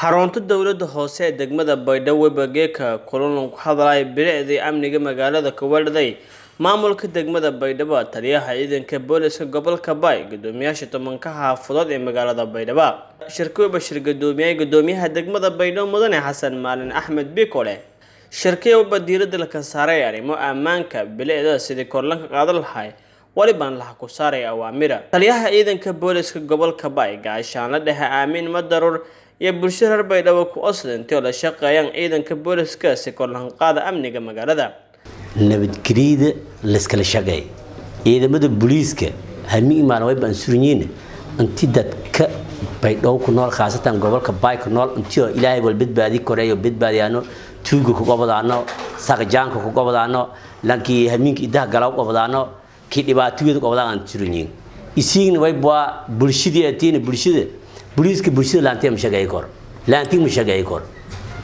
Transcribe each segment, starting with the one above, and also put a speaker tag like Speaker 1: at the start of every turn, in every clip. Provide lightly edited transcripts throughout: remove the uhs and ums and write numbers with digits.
Speaker 1: xarunta dawladda hoose ee degmada Baydhabo Bageeka kulan ku hadlay bilicda amniga magaalada Kawaaldhay maamulka degmada Baydhabo taliyaha ciidanka booliska gobolka Bay gudoomiyaasha tobanka xaafadood ee magaalada Baydhabo shirkooy bashir gudoomiyaha degmada Baydhabo mudane Xasan Maalin Axmed Bikole shirkooy badiirada la ka saaray arrimo ammaanka bilicda sidii korlanka qaadan lahayd waliban la ku saaray awaamira taliyaha ciidanka booliska gobolka Bay gaashaan la dhahay aamin madarur iyo bulshada Baydhabo ku aslantii la shaqeeyaan ciidanka booliska si korlan qaada amniga magaalada
Speaker 2: nabadgelyada la iskala shaqeey ciidamada booliska hami imaan way baan surinayeen intii dadka Baydhabo ku nool khaasatan gobolka Bay ku nool intii Ilaahay wal badbaadi koreeyo badbaadiyano tuugo ku qabadaano saqjaanka ku qabadaano lankii hamiinka idaha galaw qabadaano ki dhibaatooyinka qabadaan surinayeen isiin way baa bulshada booliska bulshada laantii ma shaqeey kor laantii ma shaqeey kor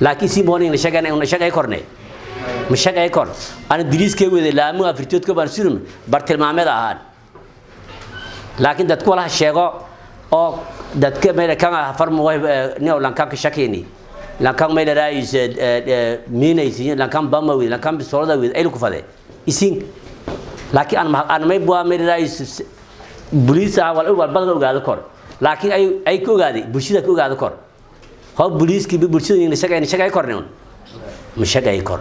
Speaker 2: laakiin si morning la shaqeynay una shaqeey kornay ma shaqeey kor ana diriiska weeday laamu afritoodka baan surin bartilmaameed ahaan laakiin dadku walaha sheego oo dadka meel kan farmo way neew lankan ka shaqeeyni lankan meel raayis miinaysi lankan bamawi lankan bisolada weed ay ku faday isin laakiin aan may buu meel raayis booliska wal badan ogaado kor laakiin ay ku ogaaday bulshada ku ogaado kor hab booliski bulshada in shaqeey korneen ma shaqeey kor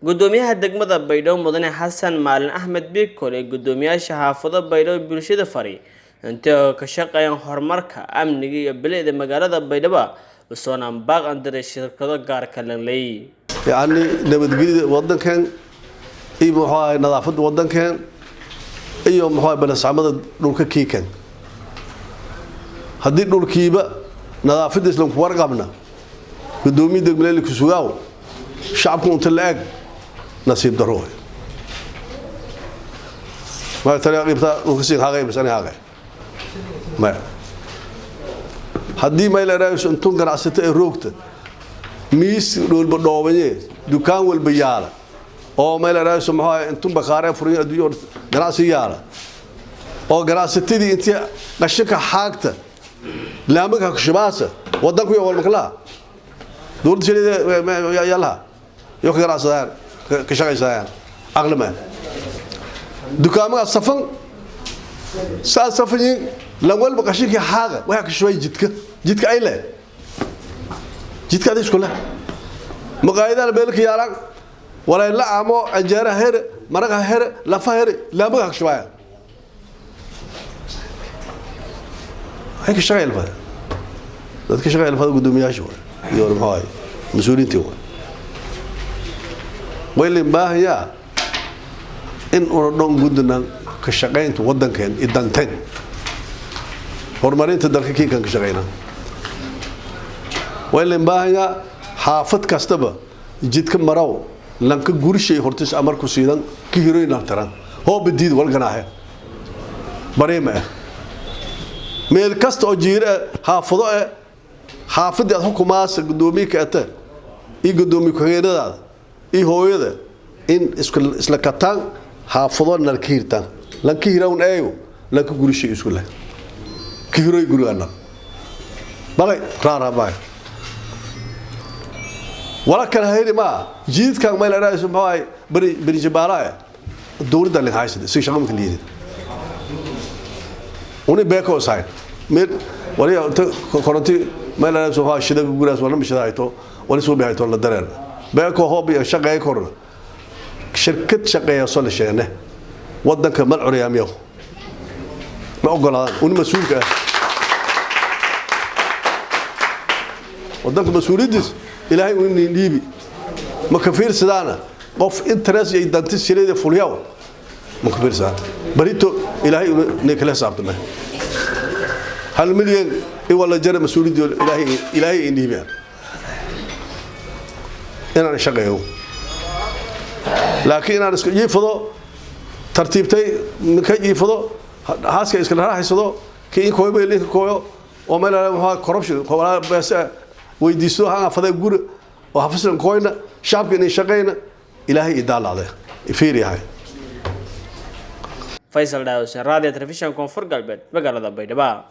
Speaker 1: gudoomiyaha degmada Baydhabo mudane Xasan Maalin Axmed Bikole gudoomiyaasha xaafadda Baydhabo bulshada fari inta ka shaqeeyaan horumarka amniga iyo bilicda magaalada Baydhabo usoo baaq andare shirkado gaar ka leeyahay
Speaker 3: yani nabadgelyada wadankan iyo maxaa nadaafadda wadankan iyo maxaa balasamada dhulka kiikan haddii dhulkiiba nadaafadda isla ku warqabna gudoomiyaha degmada ku sugaaw shacabku inta la ag nasiib daro ma tariiqta uu kasii haagay bisani haagay ma haddii ma ila raayis intuu ganacsato ee roogta miis dhulba dhoobanye dukaan walba yaala oo ma ila raayis maxaa intuu baqaare furin adduunyo ganacsi yaala oo ganacsatadii intii qashinka xaagta laamaga kushbaasa wadanku iyo walmakla dowladda shirida yalla iyo ganacsadaan ka shaqeeyaan aqlama dukaamaha safan safani la walba qashinka xaaga waxa ka shubay jidka ay leh jidka ay iskula maqaayadaha beelka yaalan wala la amo anjara heer maraqa heer la faheer laamaga ka shubay هيك شغال هذا ذاك شغال هذا قدومياش هو يوم هاي مسؤولين تيوه ويلي ما هي إن أردن قدنا كشغالين تودن كان إدانتين هرمانين تدرك كي كان كشغالين ويلي ما هي حافظ كاستبا جيت كم مراو لانك غورشي هرتش أمر كسيدان كهيروين نفتران هو بديد والجناح بريمة meel kasta oo jiir xaafado xaafadda xukuumaas gudoomiye ka ata iyo gudoomiye ku xigeenada iyo hooyada in isla kataan xaafado nalkiirtan lankiirawn ayo la ku gurishay isku leh kiiroy gurigana balay raara baay wala kala hayri ma jiidka meel raayis maxay bari jabaalaa dowladda la haysid si shaqo ma kaliyeed وني بيكو ساين مير ولي كورنتي ما لا سوها شده غوراس ولا مش دايتو ولا سو بيهايتو لا درين بيكو هو بي شقاي كورن شركه شقايه سو لشينه ودنك مل عرياميو ما اوغلادان وني مسؤولك ودنك مسؤوليدس الهي وني ديبي ما كفير سدانا قف انترس يدنتي شريده فولياو ما كفير سدانا بريتو إلهي نكلاس عبدنا هل مليون ولا جرى مسؤولية إلهي إني بيان أنا شقيه لكن أنا يفضل ترتيبتي نكاي يفضل هاسك إسكال راح يصدق كي كوي بيلي كوي وما له كوربشن ولا بس ويديسوا ها فذا يقول وحفظنا كوينا شعب كني شقينا إلهي إدال عليه يفيري هاي
Speaker 1: فيصل داوس راديو تلفزيون كونفور قلبت بقرة Baydhabo